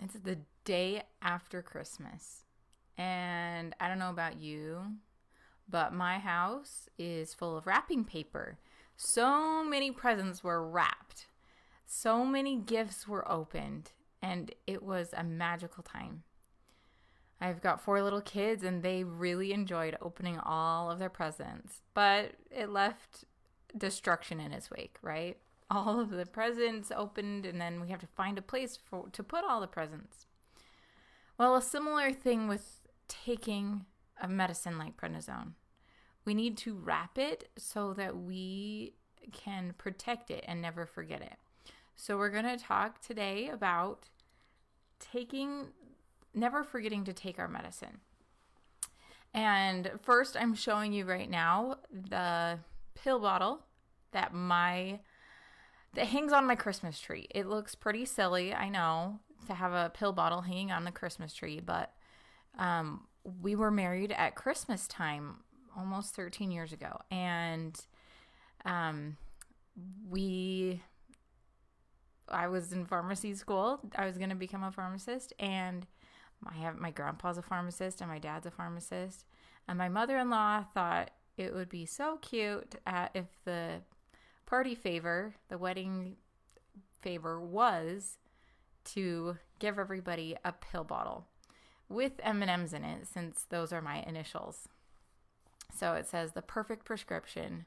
It's the day after Christmas. And I don't know about you, but my house is full of wrapping paper. So many presents were wrapped. So many gifts were opened. And it was a magical time. I've got 4 little kids and they really enjoyed opening all of their presents. But it left destruction in its wake, right? All of the presents opened and then we have to find a place to put all the presents. Well, a similar thing with taking a medicine like prednisone. We need to wrap it so that we can protect it and never forget it. So we're going to talk today about never forgetting to take our medicine. And first, I'm showing you right now the pill bottle that hangs on my Christmas tree. It looks pretty silly, I know, to have a pill bottle hanging on the Christmas tree, but we were married at Christmas time almost 13 years ago, and I was in pharmacy school. I was going to become a pharmacist, and my grandpa's a pharmacist and my dad's a pharmacist, and my mother-in-law thought it would be so cute if the wedding favor was to give everybody a pill bottle with M&Ms in it, since those are my initials. So it says the perfect prescription,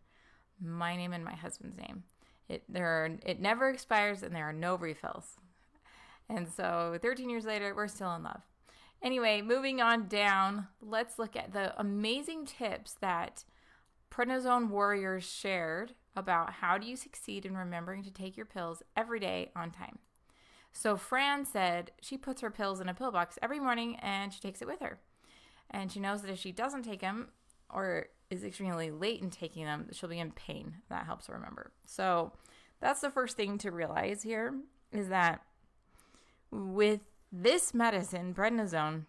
my name and my husband's name. It never expires and there are no refills. And so 13 years later, we're still in love. Anyway, moving on down, let's look at the amazing tips that prednisone warriors shared about how do you succeed in remembering to take your pills every day on time. So Fran said she puts her pills in a pill box every morning and she takes it with her. And she knows that if she doesn't take them or is extremely late in taking them, she'll be in pain. That helps her remember. So that's the first thing to realize here, is that with this medicine, prednisone,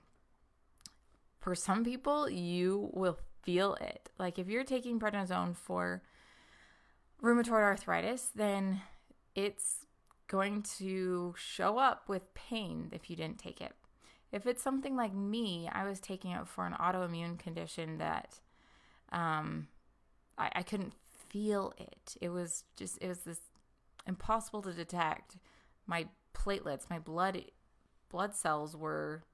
for some people, you will feel it. Like if you're taking prednisone for rheumatoid arthritis, then it's going to show up with pain if you didn't take it. If it's something like me, I was taking it for an autoimmune condition that I couldn't feel it. It was this impossible to detect. My platelets, my blood cells were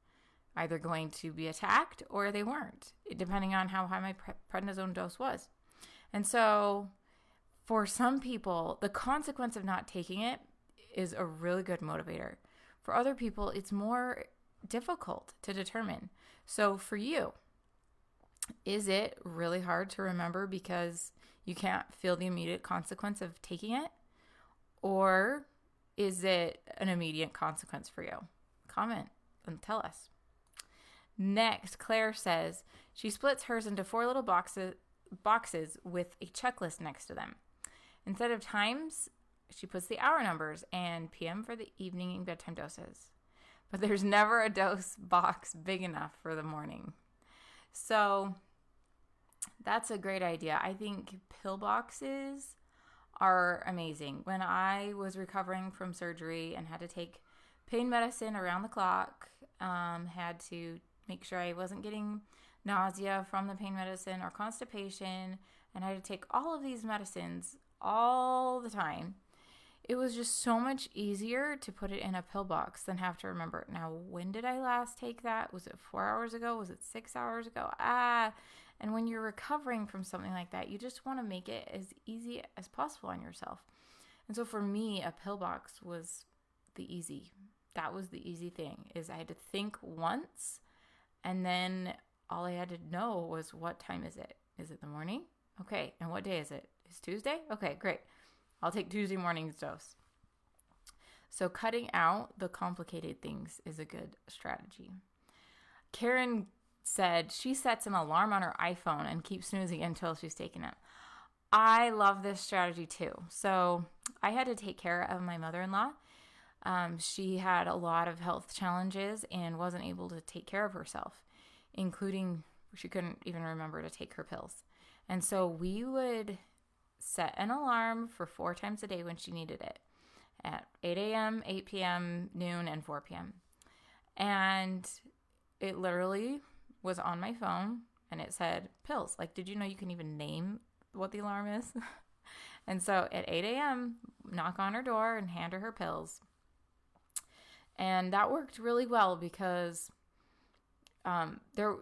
either going to be attacked or they weren't, depending on how high my prednisone dose was. And so for some people, the consequence of not taking it is a really good motivator. For other people, it's more difficult to determine. So for you, is it really hard to remember because you can't feel the immediate consequence of taking it? Or is it an immediate consequence for you? Comment and tell us. Next, Claire says she splits hers into 4 little boxes with a checklist next to them. Instead of times, she puts the hour numbers and PM for the evening and bedtime doses. But there's never a dose box big enough for the morning. So that's a great idea. I think pill boxes are amazing. When I was recovering from surgery and had to take pain medicine around the clock, had to make sure I wasn't getting nausea from the pain medicine or constipation, and I had to take all of these medicines all the time. It was just so much easier to put it in a pill box than have to remember it. Now, when did I last take that? Was it 4 hours ago? Was it 6 hours ago? And when you're recovering from something like that, you just want to make it as easy as possible on yourself. And so for me, a pill box was that was the easy thing, is I had to think once, and then all I had to know was, what time is it? Is it the morning? Okay. And what day is it? It's Tuesday? Okay, great. I'll take Tuesday morning's dose. So cutting out the complicated things is a good strategy. Karen said she sets an alarm on her iPhone and keeps snoozing until she's taken it. I love this strategy too. So I had to take care of my mother-in-law. She had a lot of health challenges and wasn't able to take care of herself, including she couldn't even remember to take her pills. And so we would set an alarm for 4 times a day when she needed it, at 8 a.m., 8 p.m., noon, and 4 p.m. And it literally was on my phone and it said pills. Like, did you know you can even name what the alarm is? And so at 8 a.m., knock on her door and hand her pills. And that worked really well because there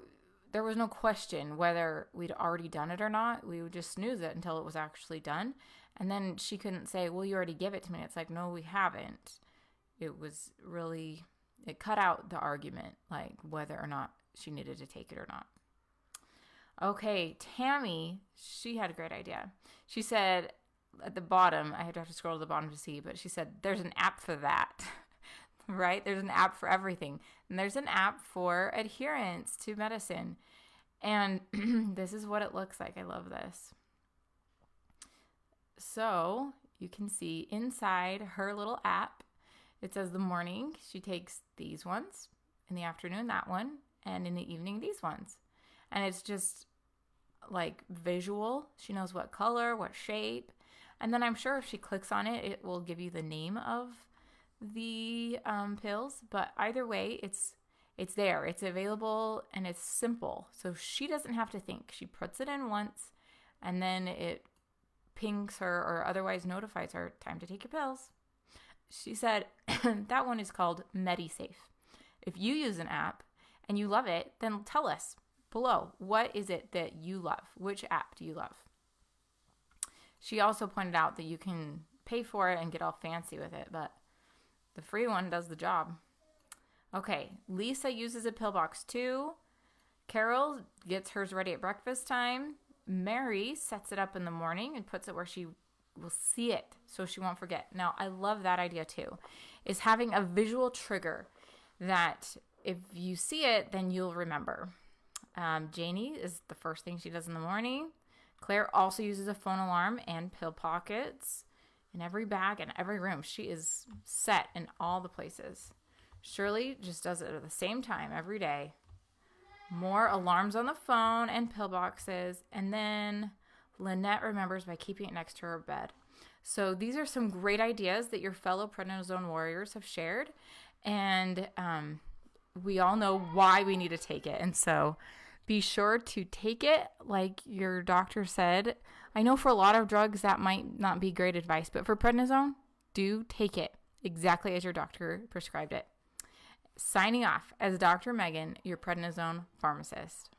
was no question whether we'd already done it or not. We would just snooze it until it was actually done. And then she couldn't say, well, you already gave it to me. It's like, no, we haven't. It cut out the argument, like whether or not she needed to take it or not. Okay, Tammy, she had a great idea. She said at the bottom, I had to have to scroll to the bottom to see, but she said there's an app for that, right? There's an app for everything. And there's an app for adherence to medicine. And this is what it looks like. I love this. So you can see inside her little app, it says the morning, she takes these ones, in the afternoon, that one, and in the evening, these ones. And it's just like visual. She knows what color, what shape. And then I'm sure if she clicks on it, it will give you the name of the pills. But either way, it's there. It's available and it's simple. So she doesn't have to think. She puts it in once and then it pings her or otherwise notifies her, time to take your pills. She said that one is called MediSafe. If you use an app and you love it, then tell us below, what is it that you love? Which app do you love? She also pointed out that you can pay for it and get all fancy with it, but the free one does the job. Okay, Lisa uses a pill box too. Carol gets hers ready at breakfast time. Mary sets it up in the morning and puts it where she will see it so she won't forget. Now, I love that idea too, is having a visual trigger that if you see it, then you'll remember. Janie is the first thing she does in the morning. Claire also uses a phone alarm and pill pockets in every bag and every room. She is set in all the places. Shirley just does it at the same time every day. More alarms on the phone and pill boxes. And then Lynette remembers by keeping it next to her bed. So these are some great ideas that your fellow prednisone warriors have shared. And we all know why we need to take it. And so be sure to take it like your doctor said. I know for a lot of drugs that might not be great advice, but for prednisone, do take it exactly as your doctor prescribed it. Signing off as Dr. Megan, your prednisone pharmacist.